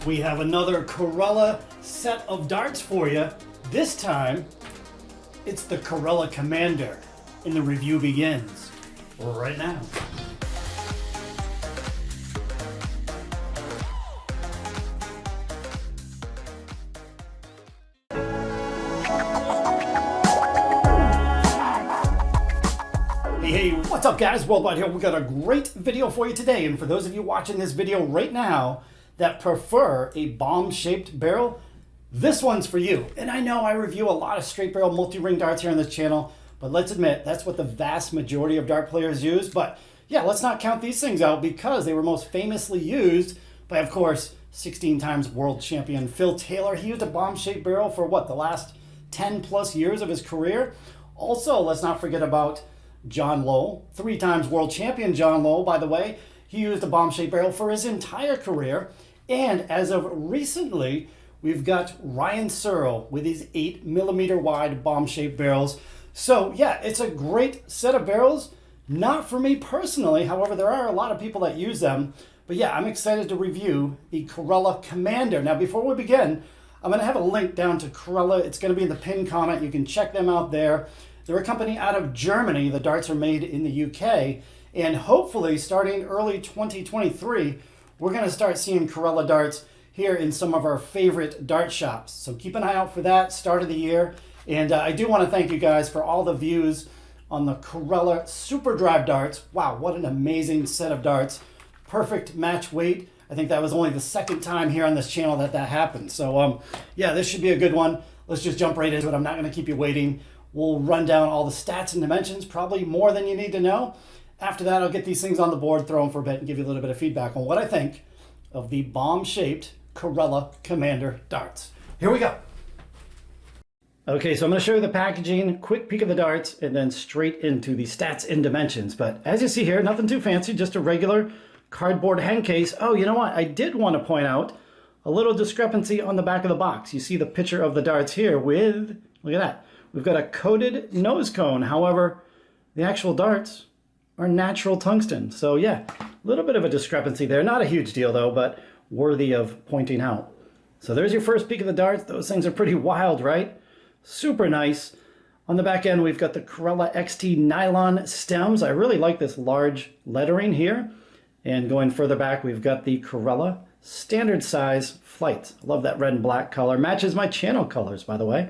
We have another Karella set of darts for you. This time, it's the Karella Commander, and the review begins right now. Hey, what's up guys? Worldwide here. We got a great video for you today, and for those of you watching this video right now that prefer a bomb-shaped barrel, this one's for you. And I know I review a lot of straight barrel multi-ring darts here on this channel, but let's admit that's what the vast majority of dart players use. But yeah, let's not count these things out because they were most famously used by, of course, 16 times world champion Phil Taylor. He used a bomb-shaped barrel for what, the last 10 plus years of his career. Also, let's not forget about John Lowe, 3 times world champion John Lowe, by the way. He used a bomb-shaped barrel for his entire career. And as of recently, we've got Ryan Searle with his 8mm wide bomb-shaped barrels. So yeah, it's a great set of barrels. Not for me personally, however, there are a lot of people that use them. But yeah, I'm excited to review the Karella Commander. Now, before we begin, I'm going to have a link down to Karella. It's going to be in the pinned comment. You can check them out there. They're a company out of Germany. The darts are made in the UK. And hopefully, starting early 2023, we're going to start seeing Karella darts here in some of our favorite dart shops. So keep an eye out for that, start of the year. And I do want to thank you guys for all the views on the Karella Super Drive darts. Wow, what an amazing set of darts. Perfect match weight. I think that was only the second time here on this channel that happened. So yeah, this should be a good one. Let's just jump right into it. I'm not going to keep you waiting. We'll run down all the stats and dimensions, probably more than you need to know. After that, I'll get these things on the board, throw them for a bit, and give you a little bit of feedback on what I think of the bomb-shaped Karella Commander darts. Here we go. Okay, so I'm going to show you the packaging, quick peek of the darts, and then straight into the stats and dimensions. But as you see here, nothing too fancy, just a regular cardboard hand case. Oh, you know what? I did want to point out a little discrepancy on the back of the box. You see the picture of the darts here with, look at that. We've got a coated nose cone. However, the actual darts are natural tungsten. So yeah, a little bit of a discrepancy there. Not a huge deal though, but worthy of pointing out. So there's your first peek of the darts. Those things are pretty wild, right? Super nice. On the back end, we've got the Karella XT nylon stems. I really like this large lettering here. And going further back, we've got the Karella standard size flights. I love that red and black color. Matches my channel colors, by the way.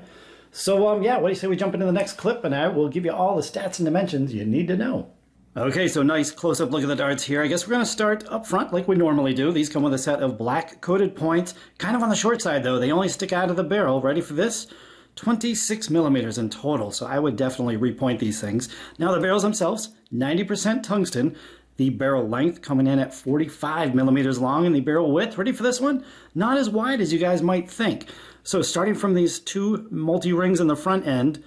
So yeah, what do you say we jump into the next clip and I will give you all the stats and dimensions you need to know. Okay, so nice close-up look at the darts here. I guess we're going to start up front like we normally do. These come with a set of black coated points. Kind of on the short side though. They only stick out of the barrel. Ready for this? 26mm in total. So I would definitely repoint these things. Now the barrels themselves, 90% tungsten. The barrel length coming in at 45mm long, and the barrel width, ready for this one? Not as wide as you guys might think. So starting from these 2 multi-rings in the front end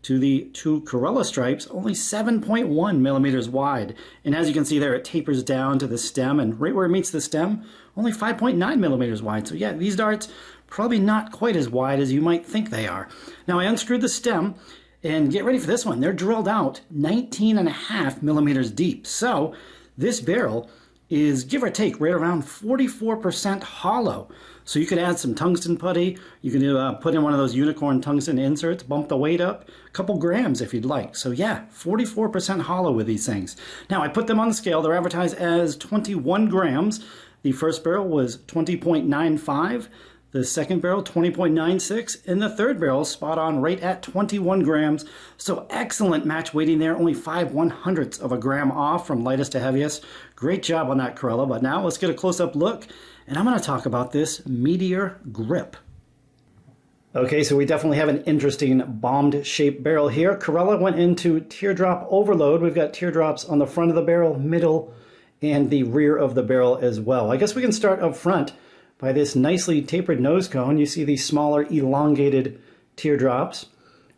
to the 2 Karella stripes, only 7.1mm wide. And as you can see there, it tapers down to the stem, and right where it meets the stem, only 5.9mm wide. So yeah, these darts probably not quite as wide as you might think they are. Now I unscrewed the stem, and get ready for this one. They're drilled out 19.5mm deep. So this barrel is, give or take, right around 44% hollow. So you could add some tungsten putty. You can put in one of those unicorn tungsten inserts, bump the weight up a couple grams if you'd like. So yeah, 44% hollow with these things. Now I put them on the scale. They're advertised as 21 grams. The first barrel was 20.95. The second barrel, 20.96, and the third barrel, spot on right at 21 grams. So excellent match weighting there, only 5/100ths of a gram off from lightest to heaviest. Great job on that, Karella. But now let's get a close-up look, and I'm going to talk about this Meteor Grip. Okay, so we definitely have an interesting bombed-shaped barrel here. Karella went into teardrop overload. We've got teardrops on the front of the barrel, middle, and the rear of the barrel as well. I guess we can start up front by this nicely tapered nose cone. You see these smaller elongated teardrops.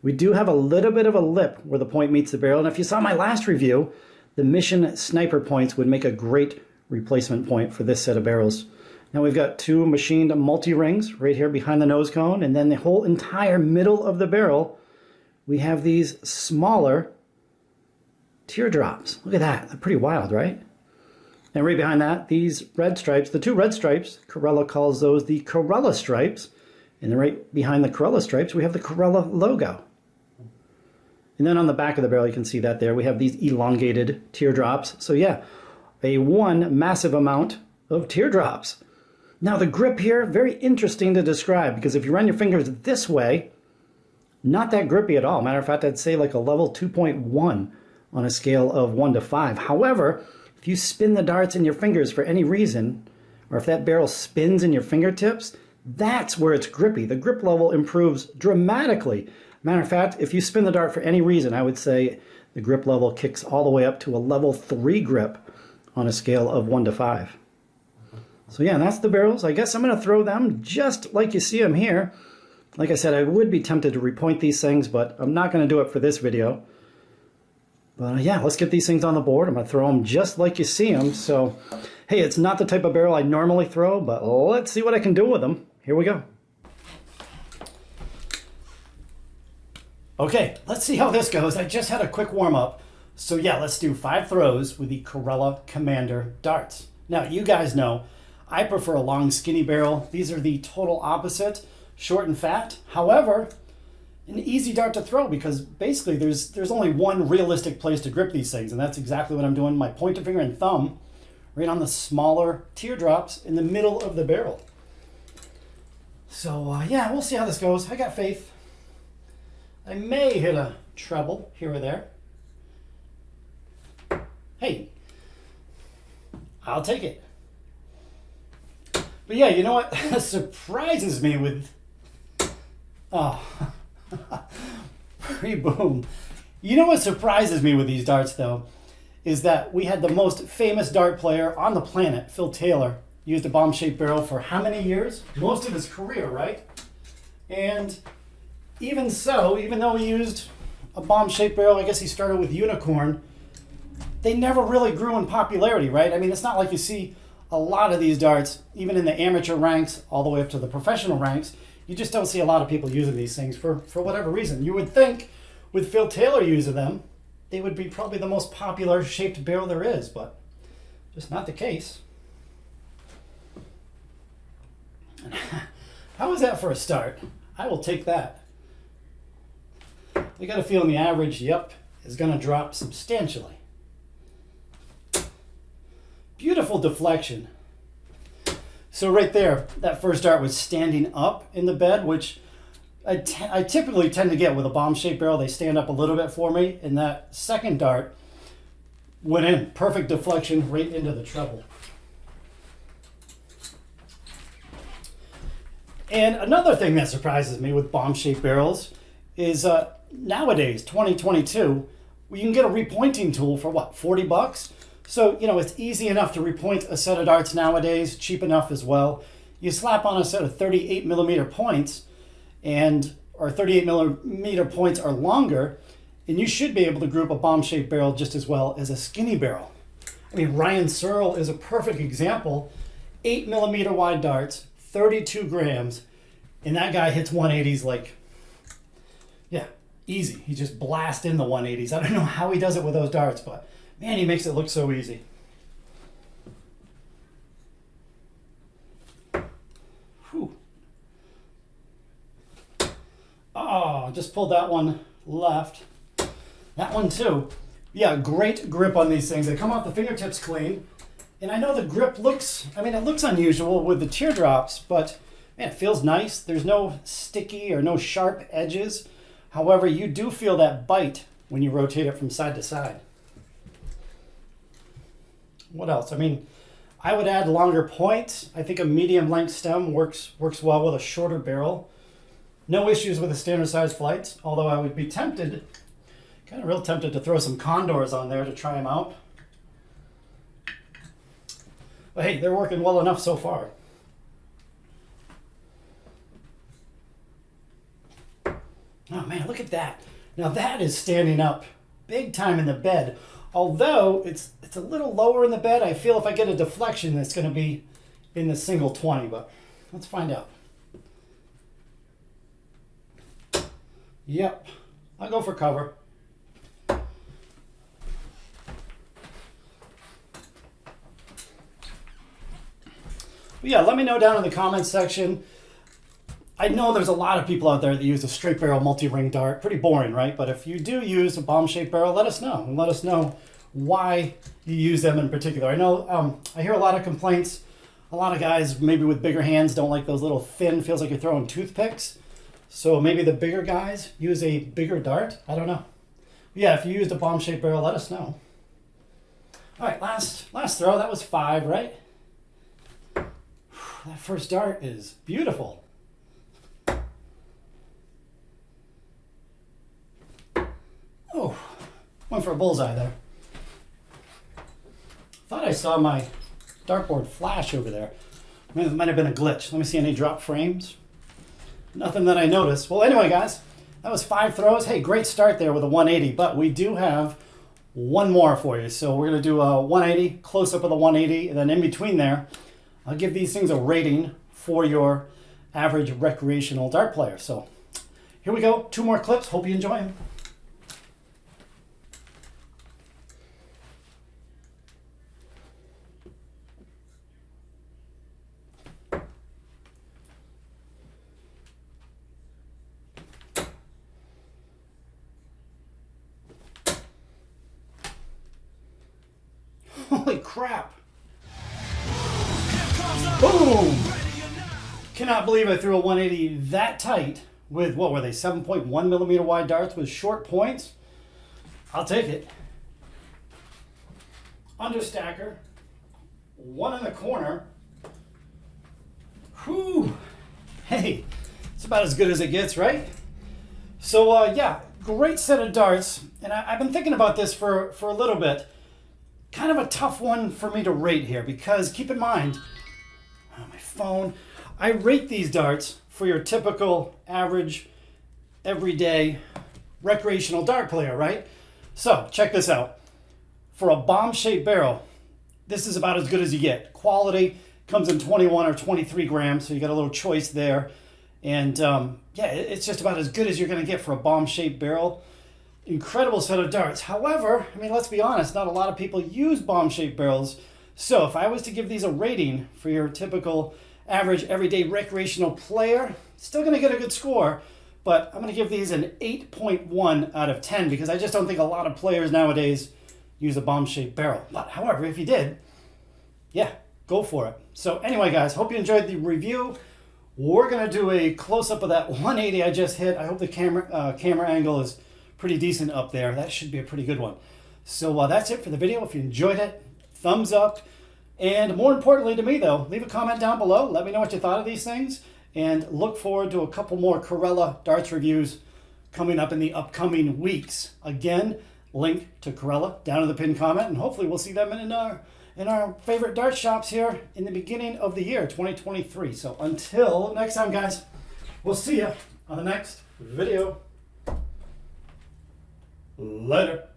We do have a little bit of a lip where the point meets the barrel, and if you saw my last review, the Mission Sniper points would make a great replacement point for this set of barrels. Now we've got 2 machined multi-rings right here behind the nose cone, and then the whole entire middle of the barrel, we have these smaller teardrops. Look at that, they're pretty wild, right? And right behind that, these red stripes, the two red stripes, Karella calls those the Karella stripes. And then right behind the Karella stripes, we have the Karella logo. And then on the back of the barrel, you can see that there, we have these elongated teardrops. So yeah, one massive amount of teardrops. Now the grip here, very interesting to describe, because if you run your fingers this way, not that grippy at all. Matter of fact, I'd say like a level 2.1 on a scale of 1 to 5. However, if you spin the darts in your fingers for any reason, or if that barrel spins in your fingertips, that's where it's grippy. The grip level improves dramatically. Matter of fact, if you spin the dart for any reason, I would say the grip level kicks all the way up to a level 3 grip on a scale of 1 to 5. So yeah, that's the barrels. I guess I'm going to throw them just like you see them here. Like I said, I would be tempted to repoint these things, but I'm not going to do it for this video. But yeah, let's get these things on the board. I'm going to throw them just like you see them. So, hey, it's not the type of barrel I normally throw, but let's see what I can do with them. Here we go. Okay, let's see how this goes. I just had a quick warm-up. So yeah, let's do 5 throws with the Karella Commander darts. Now, you guys know, I prefer a long, skinny barrel. These are the total opposite, short and fat. However, an easy dart to throw, because basically there's only one realistic place to grip these things, and that's exactly what I'm doing. My pointer finger and thumb right on the smaller teardrops in the middle of the barrel. So yeah, we'll see how this goes. I got faith. I may hit a treble here or there. Hey, I'll take it. But yeah, you know what surprises me with, pre-boom. You know what surprises me with these darts though, is that we had the most famous dart player on the planet, Phil Taylor, used a bomb-shaped barrel for how many years? Most of his career, right? And even so, even though he used a bomb-shaped barrel, I guess he started with unicorn, they never really grew in popularity, right? I mean, it's not like you see a lot of these darts, even in the amateur ranks, all the way up to the professional ranks. You just don't see a lot of people using these things for whatever reason. You would think with Phil Taylor using them, they would be probably the most popular shaped barrel there is, but just not the case. How is that for a start? I will take that. I got a feeling the average, yep, is going to drop substantially. Beautiful deflection. So right there, that first dart was standing up in the bed, which I typically tend to get with a bomb-shaped barrel. They stand up a little bit for me, and that second dart went in. Perfect deflection right into the treble. And another thing that surprises me with bomb-shaped barrels is nowadays, 2022, you can get a repointing tool for what, 40 bucks? So, you know, it's easy enough to repoint a set of darts nowadays, cheap enough as well. You slap on a set of 38 millimeter points, or 38 millimeter points or longer, and you should be able to group a bomb-shaped barrel just as well as a skinny barrel. I mean, Ryan Searle is a perfect example. 8 millimeter wide darts, 32 grams, and that guy hits 180s like, yeah, easy. He just blasts in the 180s. I don't know how he does it with those darts, but man, he makes it look so easy. Whew. Oh, just pulled that one left. That one too. Yeah, great grip on these things. They come off the fingertips clean. And I know the grip looks, I mean, it looks unusual with the teardrops, but man, it feels nice. There's no sticky or no sharp edges. However, you do feel that bite when you rotate it from side to side. What else? I mean, I would add longer points. I think a medium length stem works well with a shorter barrel. No issues with the standard size flights, although I would be tempted, kind of real tempted to throw some condors on there to try them out. But hey, they're working well enough so far. Oh man, look at that. Now that is standing up big time in the bed. Although it's a little lower in the bed, I feel if I get a deflection, it's going to be in the single 20, but let's find out. Yep, I'll go for cover. But yeah, let me know down in the comments section. I know there's a lot of people out there that use a straight barrel multi-ring dart. Pretty boring, right? But if you do use a bomb-shaped barrel, let us know. And let us know why you use them in particular. I know I hear a lot of complaints. A lot of guys, maybe with bigger hands, don't like those little thin, feels like you're throwing toothpicks. So maybe the bigger guys use a bigger dart. I don't know. Yeah, if you used a bomb-shaped barrel, let us know. All right, last throw. That was 5, right? That first dart is beautiful. Oh, went for a bullseye there. Thought I saw my dartboard flash over there. I mean, it might have been a glitch. Let me see any drop frames. Nothing that I noticed. Well, anyway, guys, that was 5 throws. Hey, great start there with a 180, but we do have one more for you. So we're going to do a 180, close up of the 180, and then in between there, I'll give these things a rating for your average recreational dart player. So here we go. 2 more clips. Hope you enjoy them. Holy crap. Boom! Cannot believe I threw a 180 that tight with, what were they, 7.1 millimeter wide darts with short points. I'll take it. Understacker. 1 in the corner. Whew. Hey, it's about as good as it gets, right? So, yeah, great set of darts. And I've been thinking about this for a little bit. Kind of a tough one for me to rate here because keep in mind, my phone, I rate these darts for your typical average, everyday recreational dart player, right? So check this out. For a bomb-shaped barrel, this is about as good as you get. Quality comes in 21 or 23 grams, so you got a little choice there. And yeah, it's just about as good as you're going to get for a bomb-shaped barrel. Incredible set of darts. However, I mean, let's be honest, not a lot of people use bomb-shaped barrels. So if I was to give these a rating for your typical average everyday recreational player, still going to get a good score, but I'm going to give these an 8.1 out of 10 because I just don't think a lot of players nowadays use a bomb-shaped barrel. But however, if you did, yeah, go for it. So anyway, guys, hope you enjoyed the review. We're going to do a close-up of that 180 I just hit. I hope the camera angle is pretty decent up there. That should be a pretty good one. So that's it for the video. If you enjoyed it, thumbs up. And more importantly to me though, leave a comment down below. Let me know what you thought of these things. And look forward to a couple more Karella darts reviews coming up in the upcoming weeks. Again, link to Karella down in the pinned comment. And hopefully we'll see them in our favorite dart shops here in the beginning of the year, 2023. So until next time, guys, we'll see you on the next video. Later.